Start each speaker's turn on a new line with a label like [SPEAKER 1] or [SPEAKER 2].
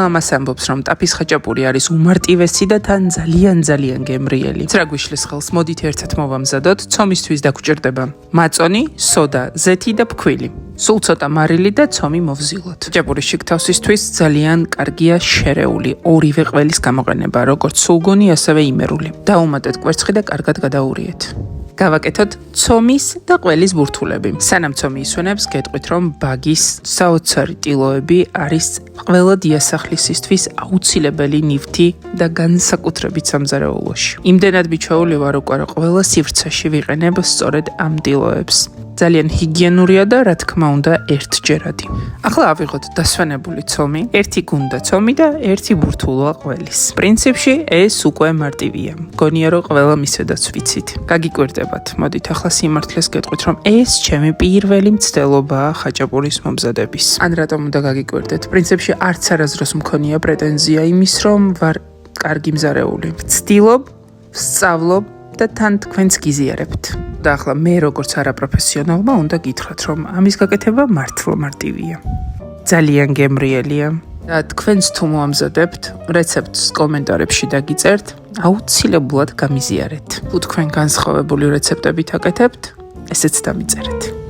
[SPEAKER 1] ამას ამბობს, რომ ტაფის ხაჭაპური არის უმარტივესი და თან ძალიან გემრიელი. რა გვიშლის ხელს, მოდით ერთად მოვამზადოთ. ცომისთვის დაგვჭირდება მაწონი, სოდა, ზეთი და ფქვილი. სულ ცოტა მარილი და ცომი მოვზილოთ. ხაჭაპურის შიგთავსისთვის ძალიან კარგია შერეული ორივე ყველის გამოყენება, როგორც სულგონი, ასევე იმერული. დაუმატეთ კვერცხი და კარგად გადაურიეთ. გავაკეთოთ ცომის და ყველის ბურთულები. სანამ ცომი ისვენებს, გეტყვით, რომ ბაგის საოცარი ტილოები არის ყველა დიასახლისისთვის აუცილებელი ნივთი და განსაკუთრებით სამზარეულოში. იმდენად მიჩვეული ვარ უკვე, რომ ყველა სივრცეში ვიყენებ სწორედ ამ ტილოებს. ძალიან ჰიგიენურია და რა თქმა უნდა ერთჯერადი. ახლა ავიღოთ დასვენებული ცომი, ერთი გუნდა ცომი და ერთი ბურთულოა ყველის. პრინციპში ეს უკვე მარტივია. მგონია რომ ყველა მისედაც ვიცით. გაგიკვირდებათ. მოდით ახლა სიმართლეს გეტყვით, რომ ეს ჩემი პირველი მცდელობაა ხაჭაპურის მომზადების. ან რატომ უნდა გაგიკვირდეთ? პრინციპში არც არასდროს მქონია პრეტენზია იმის, რომ ვარ კარგი მზარეული. ვცდილობ, ვსწავლობ და თან თქვენც გიზიარებთ. და ახლა მე როგორც არაპროფესიონალმა უნდა გითხრათ, რომ ამის გაკეთება მართლა მარტივია. ძალიან გემრიელია და თქვენც თუ მოამზადებთ, რეცეპტს კომენტარებში დაგიწერთ, აუცილებლად გამიზიარეთ. თუ თქვენ განსხვავებული რეცეპტებით აკეთებთ, ესეც დამიწერეთ.